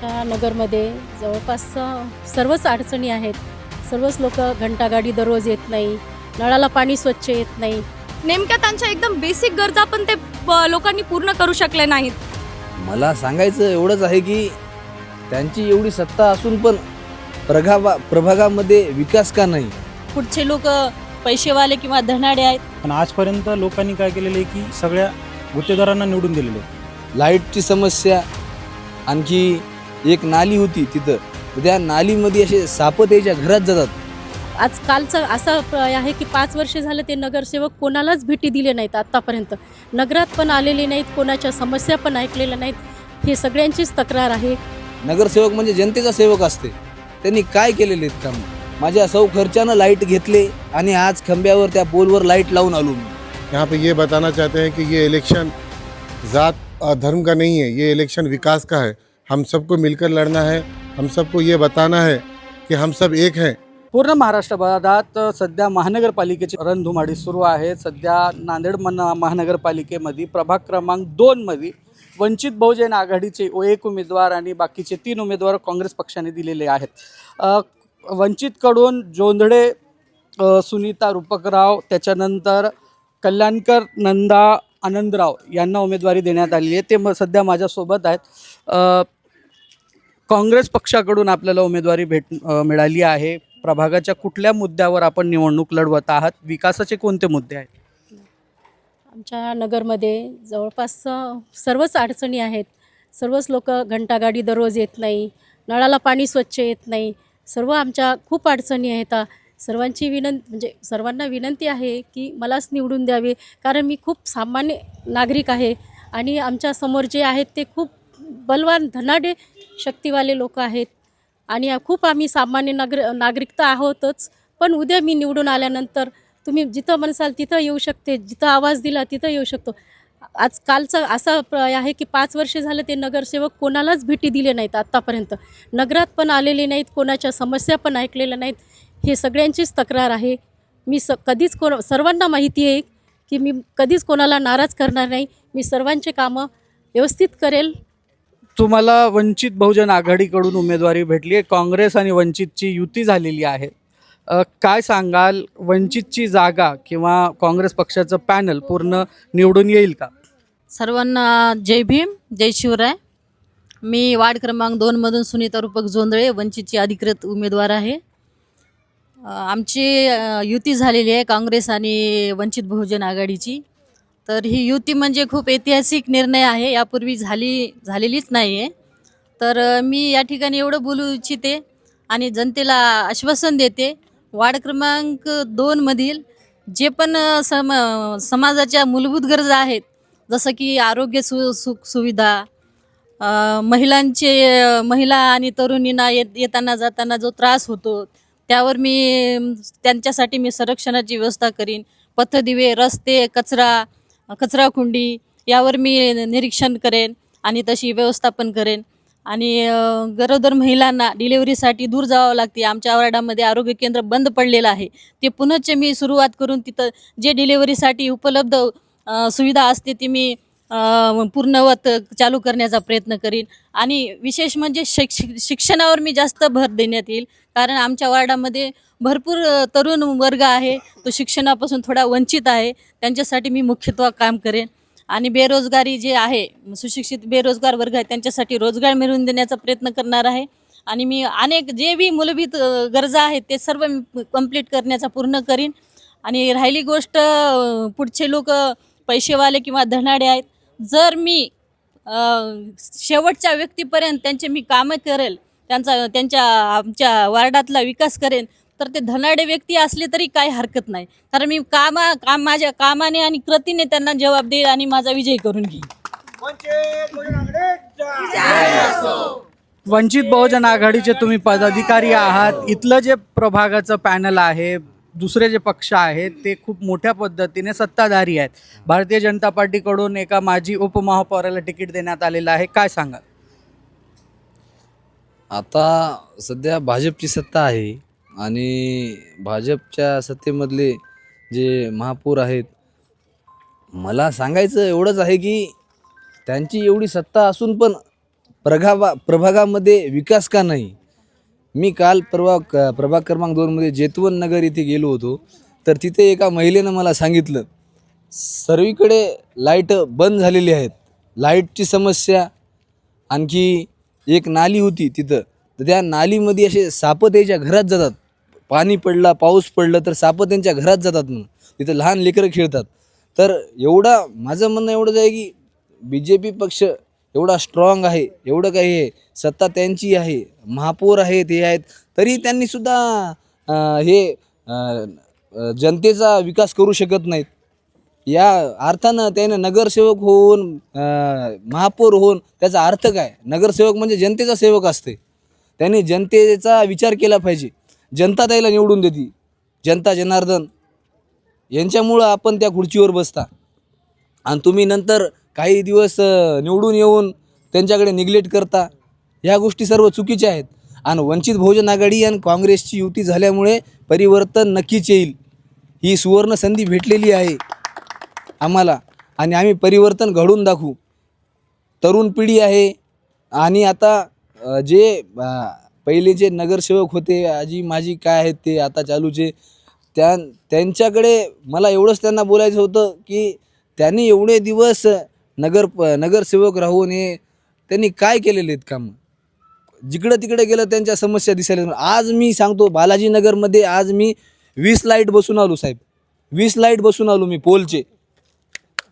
त्या नगरमध्ये जवळपास सर्वच अडचणी आहेत. सर्वच लोक घंटागाडी दररोज येत नाही, नळाला पाणी स्वच्छ येत नाही. नेमक्या त्यांच्या एकदम बेसिक गरजा पण ते लोकांनी पूर्ण करू शकले नाहीत. मला सांगायचं एवढंच आहे की त्यांची एवढी सत्ता असून पण प्रभागामध्ये विकास का नाही. पुढचे लोक पैसेवाले किंवा धनाडे आहेत. पण आजपर्यंत लोकांनी काय केलेलं आहे की सगळ्या गुत्तेदारांना निवडून दिलेलं आहे. लाईटची समस्या, आणखी एक नाली होती तिथं, त्या नालीमध्ये असे साप त्याच्या घरात जातात. आजकालचं असं आहे की 5 वर्ष झालं ते नगरसेवक कोणालाच भेटी दिले नाहीत आत्तापर्यंत. नगरात पण आलेले नाहीत, कोणाच्या समस्या पण ऐकलेल्या नाहीत. हे सगळ्यांचीच तक्रार आहे. नगरसेवक म्हणजे जनतेचा सेवक असते. त्यांनी काय केलेले आहेत काम? माझ्या सौ खर्चानं लाईट घेतले आणि आज खंब्यावर त्या पोलवर लाईट लावून आलो मी. यहाँ पे ये बताना चाहते हैं कि ये इलेक्शन ज़ात और धर्म का नहीं है, ये इलेक्शन विकास का है. हम सबको मिलकर लड़ना है. हम सबको ये बताना है कि हम सब एक हैं. पूर्ण महाराष्ट्रभरात सध्या महानगरपालिकेची रणधुमाळी सुरू आहे. सध्या नांदेड महानगरपालिकेमध्ये प्रभाग क्रमांक 2मध्ये वंचित बहुजन आघाडीचे एक उमेदवार आणि बाकीचे 3 उमेदवार काँग्रेस पक्षाने दिलेले आहेत. वंचितकडून जोंधळे सुनीता रूपकराव, त्याच्यानंतर कल्याणकर नंदा आनंदराव यांना उमेदवारी देण्यात आली आहे. ते सध्या माझ्यासोबत आहेत. काँग्रेस पक्षाकडून आपल्याला उमेदवारी मिळाली आहे. प्रभागाच्या कुठल्या मुद्द्यावर आपण निवडणूक लढवत आहात? विकासाचे कोणते मुद्दे आहेत? आमच्या नगरमध्ये जवळपास सर्वच अडचणी आहेत. सर्वच लोक घंटागाडी दररोज येत नाही, नळाला पाणी स्वच्छ येत नाही. सर्व आमच्या खूप अडचणी आहेत. सर्वांची म्हणजे सर्वांना विनंती आहे की मलाच निवडून द्यावे, कारण मी खूप सामान्य नागरिक आहे आणि आमच्या समोर जे आहेत ते खूप बलवान धनाढ्य शक्तिवाले लोक आहेत आणि खूप आम्ही सामान्य नागरिकता आहोतच. पण उद्या मी निवडून आल्यानंतर तुम्ही जिथं म्हणसाल तिथं येऊ शकते, जिथं आवाज दिला तिथं येऊ शकतो. आजकालचं असं आहे की 5 वर्ष झालं ते नगरसेवक कोणालाच भेटी दिले नाहीत आत्तापर्यंत. नगरात पण आलेले नाहीत, कोणाच्या समस्या पण ऐकलेल्या नाहीत. हे सगळ्यांचीच तक्रार आहे. मी कधीच सर्वांना माहिती आहे की मी कधीच कोणाला नाराज करणार नाही. मी सर्वांचे कामं व्यवस्थित करेल. तुम्हाला वंचित बहुजन आघाडीकडून उमेदवारी भेटली आहे. काँग्रेस आणि वंचितची युती झालेली आहे. काय सांगाल, वंचितची जागा किंवा काँग्रेस पक्षाचं पॅनल पूर्ण निवडून येईल का? सर्वांना जय भीम, जय शिवराय. मी वार्ड क्रमांक 2मधून सुनीता रूपक जोंधळे, वंचितची अधिकृत उमेदवार आहे. आमची युती झालेली आहे काँग्रेस आणि वंचित बहुजन आघाडीची. तर ही युती म्हणजे खूप ऐतिहासिक निर्णय आहे, यापूर्वी झालेलीच नाही आहे. तर मी या ठिकाणी एवढं बोलू इच्छिते आणि जनतेला आश्वासन देते, वार्ड क्रमांक 2मधील जे पण समाजाच्या मूलभूत गरजा आहेत, जसं की आरोग्य सुविधा, महिला आणि तरुणींना येताना जाताना जो त्रास होतो त्यावर त्यांच्यासाठी मी संरक्षणाची व्यवस्था करीन. पथदिवे, रस्ते, कचराकुंडी यावर मी निरीक्षण करेन आणि तशी व्यवस्थापन करेन. आणि गरोदर महिलांना डिलेवरीसाठी दूर जावं लागते. आमच्या वार्डामध्ये आरोग्य केंद्र बंद पडलेलं आहे, ते पुनश्च मी सुरुवात करून तिथं जे डिलेवरीसाठी उपलब्ध सुविधा असते ती मी पूर्णवत चालू करण्याचा प्रयत्न करीन. आणि विशेष म्हणजे शिक्षणावर मी जास्त भर देण्यात येईल, कारण आमच्या वार्डामध्ये भरपूर तरुण वर्ग आहे, तो शिक्षणापासून थोडा वंचित आहे. त्यांच्यासाठी मी मुख्यत्वे काम करेन. आणि बेरोजगारी जे आहे, सुशिक्षित बेरोजगार वर्ग आहे, त्यांच्यासाठी रोजगार मिळवून देण्याचा प्रयत्न करणार आहे. आणि मी अनेक जे बी मूलभूत गरजा आहेत ते सर्व कंप्लीट करण्याचा पूर्ण करीन. आणि राहिली गोष्ट, पुढचे लोक पैसेवाले किंवा धनाडे आहेत. जर मी शेवटच्या व्यक्तीपर्यंत त्यांचे मी कामं करेल, आमच्या वार्डातला विकास करेन, तर ते धनाडे व्यक्ती असले तरी काही हरकत नाही, कारण मी माझ्या कामाने आणि कृतीने त्यांना जबाब देईल आणि माझा विजय करून घेईन. वंचित बहुजन आघाडीचे तुम्ही पदाधिकारी आहात. इथलं जे प्रभागाचं पॅनल आहे, दुसरे जे पक्ष आहेत ते खूप मोठ्या पद्धतीने सत्ताधारी आहेत. भारतीय जनता पार्टीकडून एका माजी उपमहापौराला तिकीट देण्यात आलेलं आहे. काय सांगाल? आता सध्या भाजपची सत्ता आहे आणि भाजपच्या सत्तेमधले जे महापौर आहेत, मला सांगायचं एवढंच आहे की त्यांची एवढी सत्ता असून पण प्रभागामध्ये विकास का नाही. मी काल प्रभाग क्रमांक 2मध्ये जेतवन नगर इथे गेलो होतो. तर तिथे एका महिलेनं मला सांगितलं, सर्वीकडे लाईट बंद झालेली आहेत, लाईटची समस्या. आणखी एक नाली होती तिथं, तर त्या नालीमध्ये असे सापं त्याच्या घरात जातात. पाणी पडला, पाऊस पडलं तर सापं त्यांच्या घरात जातात म्हणून. तिथं लहान लेकरं खेळतात. तर माझं म्हणणं एवढंच आहे की BJP पक्ष एवढा स्ट्रॉंग आहे, एवढं काही आहे, सत्ता त्यांची आहे, महापौर आहेत, हे आहेत, तरी त्यांनीसुद्धा जनतेचा विकास करू शकत नाहीत. या अर्थानं त्याने नगरसेवक होऊन महापौर होऊन त्याचा अर्थ काय. नगरसेवक म्हणजे जनतेचा सेवक असते. त्यांनी जनतेचा विचार केला पाहिजे. जनता त्याला निवडून देते, जनता जनार्दन यांच्यामुळं आपण त्या खुर्चीवर बसता. आणि तुम्ही नंतर काही दिवस निवडून येऊन त्यांच्याकडे निग्लेक्ट करता. ह्या गोष्टी सर्व चुकीच्या आहेत. आणि वंचित बहुजन आघाडी आणि काँग्रेसची युती झाल्यामुळे परिवर्तन नक्कीच येईल. ही सुवर्ण संधी भेटलेली आहे आम्हाला आणि आम्ही परिवर्तन घडवून दाखवू. तरुण पिढी आहे. आणि आता जे पहिलेचे नगरसेवक होते, आजी माझी काय आहेत ते आता चालूचे, त्यांच्याकडे मला एवढंच त्यांना बोलायचं होतं की त्यांनी एवढे दिवस नगरसेवक राहून त्यांनी काय केलेले आहेत कामं. जिकडं तिकडे गेलं त्यांच्या समस्या दिसायला. आज मी सांगतो, बालाजीनगरमध्ये आज मी 20 लाईट बसून आलो साहेब, 20 लाईट बसून आलो मी पोलचे.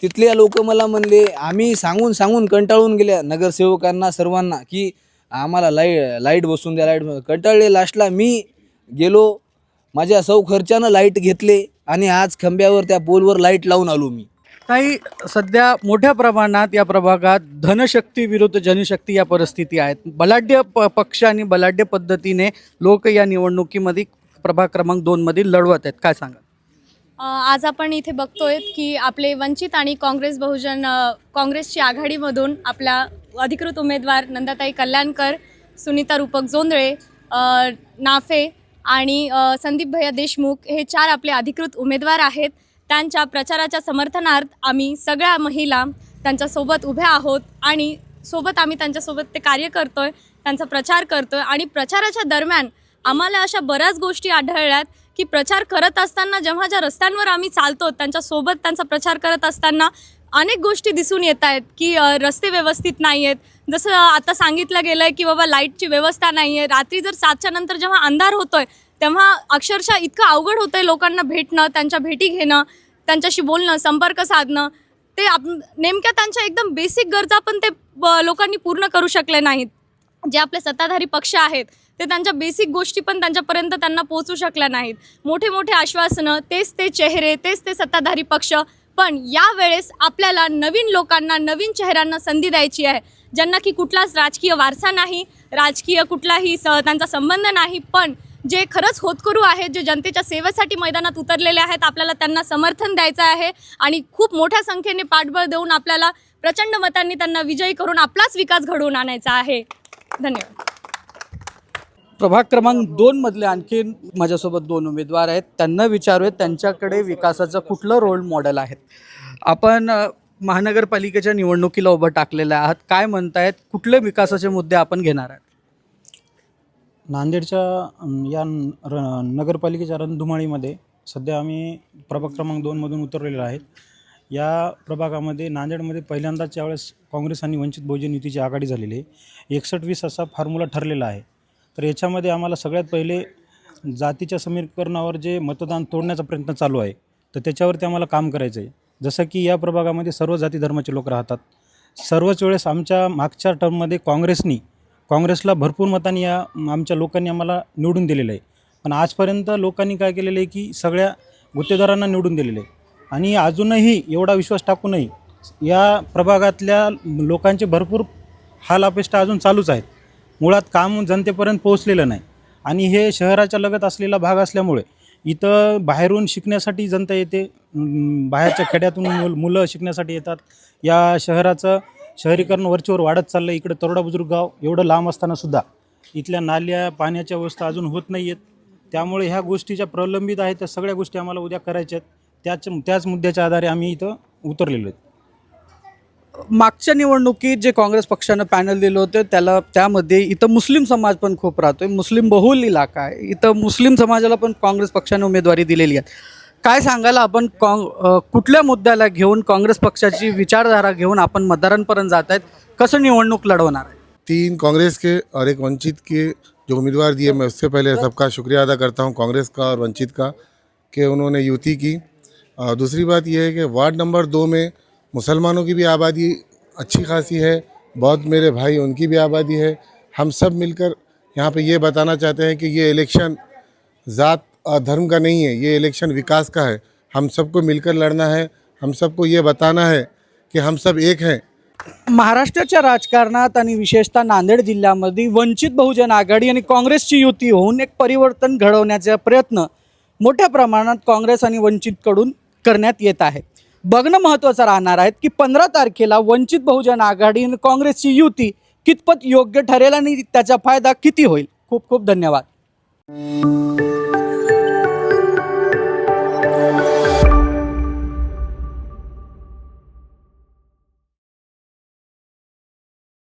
तिथले लोक मला म्हणले, आम्ही सांगून कंटाळून गेल्या नगरसेवकांना सर्वांना की आम्हाला लाईट बसून द्या, लाईट. कंटाळले. लास्टला मी गेलो, माझ्या खर्चानं लाईट घेतले आणि आज खंब्यावर त्या पोलवर लाईट लावून आलो मी. काही सध्या मोठ्या प्रमाणात या प्रभागात धनशक्ती विरुद्ध जनशक्ती या परिस्थिती आहेत. बलाढ्य पक्ष आणि बलाढ्य पद्धतीने लोक या निवडणुकीमध्ये प्रभाग क्रमांक 2 लढवत आहेत. काय सांगा? आज आपण इथे बघतोय की आपले वंचित आणि काँग्रेसची आघाडीमधून आपल्या अधिकृत उमेदवार नंदाताई कल्याणकर, सुनीता रूपक जोंधळे, नाफे आणि संदीप भैया देशमुख हे 4 आपले अधिकृत उमेदवार आहेत. त्यांच्या प्रचाराच्या समर्थनार्थ आम्ही सगळ्या महिला त्यांच्यासोबत उभ्या आहोत आणि आम्ही त्यांच्यासोबत ते कार्य करतोय, त्यांचा प्रचार करतोय. आणि प्रचाराच्या दरम्यान आम्हाला अशा बऱ्याच गोष्टी आढळल्यात की प्रचार करत असताना जेव्हा ज्या रस्त्यांवर आम्ही चालतो त्यांच्यासोबत त्यांचा प्रचार करत असताना अनेक गोष्टी दिसून येत आहेत की रस्ते व्यवस्थित नाही आहेत. जसं आता सांगितलं गेलं आहे की बाबा लाईटची व्यवस्था नाही आहे. रात्री जर 7च्या नंतर जेव्हा अंधार होतोय तेव्हा अक्षरशः इतकं अवघड होतं आहे लोकांना भेटणं, त्यांच्या भेटी घेणं, त्यांच्याशी बोलणं, संपर्क साधणं. ते नेमक्या त्यांच्या एकदम बेसिक गरजा पण ते लोकांनी पूर्ण करू शकले नाहीत. जे आपले सत्ताधारी पक्ष आहेत ते त्यांच्या बेसिक गोष्टी पण त्यांच्यापर्यंत त्यांना पोहोचू शकल्या नाहीत. मोठे मोठे आश्वासनं, तेच ते चेहरे, तेच ते सत्ताधारी पक्ष. पण यावेळेस आपल्याला नवीन लोकांना, नवीन चेहऱ्यांना संधी द्यायची आहे, ज्यांना की कुठलाच राजकीय वारसा नाही, राजकीय कुठलाही त्यांचा संबंध नाही, पण जे खरंच होतकरू आहेत, जे जनतेच्या सेवेसाठी मैदानात उतरलेले आहेत. आपल्याला त्यांना समर्थन द्यायचं आहे आणि खूप मोठ्या संख्येने पाठबळ देऊन आपल्याला प्रचंड मतांनी त्यांना विजयी करून आपलाच विकास घडवून आणायचा आहे. धन्यवाद. प्रभाग क्रमांक 2 मधले आणखी माझ्यासोबत 2 उमेदवार आहेत. त्यांना विचारूयात त्यांच्याकडे विकासाचं कुठलं रोल मॉडेल आहेत. आपण महानगरपालिकेच्या निवडणुकीला उभं टाकलेलं आहात. काय म्हणतायत, कुठले विकासाचे मुद्दे आपण घेणार आहात? नांदेडच्या या नगरपालिकेच्या रणधुमाळीमध्ये सध्या आम्ही प्रभाग क्रमांक 2मधून उतरलेलो आहेत. या प्रभागामध्ये नांदेडमध्ये पहिल्यांदाच यावेळेस काँग्रेस आणि वंचित बहुजन युतीची आघाडी झालेली आहे. 61-20 असा फॉर्म्युला ठरलेला आहे. तर याच्यामध्ये आम्हाला सगळ्यात पहिले जातीच्या समीकरणावर जे मतदान तोडण्याचा प्रयत्न चालू आहे, तर त्याच्यावरती आम्हाला काम करायचं आहे. जसं की या प्रभागामध्ये सर्व जाती धर्माचे लोक राहतात. सर्वच वेळेस आमच्या मागच्या टर्ममध्ये काँग्रेसला भरपूर मतांनी आमच्या लोकांनी आम्हाला निवडून दिलेलं आहे. पण आजपर्यंत लोकांनी काय केलेलं आहे की सगळ्या गुत्तेदारांना निवडून दिलेलं आहे. आणि अजूनही एवढा विश्वास टाकूनही या प्रभागातल्या लोकांचे भरपूर हाल अपेष्टा अजून चालूच आहेत. मुळात काम जनतेपर्यंत पोहोचलेलं नाही. आणि हे शहराच्या लगत असलेला भाग असल्यामुळे इथं बाहेरून शिकण्यासाठी जनता येते, बाहेरच्या खेड्यातून मुलं शिकण्यासाठी येतात. या शहराचं शहरीकरण वरचेवर वाढत चाललं. इकडे तरोडा बुजुर्ग गाव एवढं लांब असतानासुद्धा इथल्या नाल्या पाण्याच्या व्यवस्था अजून होत नाही आहेत. त्यामुळे ह्या गोष्टी ज्या प्रलंबित आहेत त्या सगळ्या गोष्टी आम्हाला उद्या करायच्या आहेत. त्याच मुद्द्याच्या आधारे आम्ही इथं उतरलेलो आहेत. मागच्या निवडणुकीत जे काँग्रेस पक्षानं पॅनल दिलं होतं त्यामध्ये इथं मुस्लिम समाज पण खूप राहतोय, मुस्लिम बहुल इलाका आहे, इथं मुस्लिम समाजाला पण काँग्रेस पक्षाने उमेदवारी दिलेली आहे. काय सांगायला आपण कुठल्या मुद्द्याला घेऊन काँग्रेस पक्षाची विचारधारा घेऊन आपण मतदारांपर्यंत जात आहेत, कसं निवडणूक लढवणार आहे? 3 कांग्रेस के और एक वंचित के जो उम्मीदवार दिए, मैं उससे पहले सबका शुक्रिया अदा करता हूं, कांग्रेस का और वंचित का, कि उन्होंने युति की। और दूसरी बात यह है कि वार्ड नंबर 2 में मुसलमानों की भी आबादी अच्छी खासी है, बहुत मेरे भाई उनकी भी आबादी है। हम सब मिलकर यहाँ पे ये बताना चाहते हैं कि ये इलेक्शन ज़ात और धर्म का नहीं है, ये इलेक्शन विकास का है। हम सबको मिलकर लड़ना है, हम सबको ये बताना है कि हम सब एक हैं। महाराष्ट्राच्या राजकारणात आणि विशेषतः नांदेड जिल्ह्यामध्ये वंचित बहुजन आघाडी आणि काँग्रेसची युती होऊन एक परिवर्तन घडवण्याचा प्रयत्न मोठ्या प्रमाणात काँग्रेस आणि वंचितकडून करण्यात येत आहे. बघणं महत्त्वाचं राहणार आहे की 15 तारखेला वंचित बहुजन आघाडी आणि काँग्रेसची युती कितपत योग्य ठरेल आणि त्याचा फायदा किती होईल. खूप खूप धन्यवाद.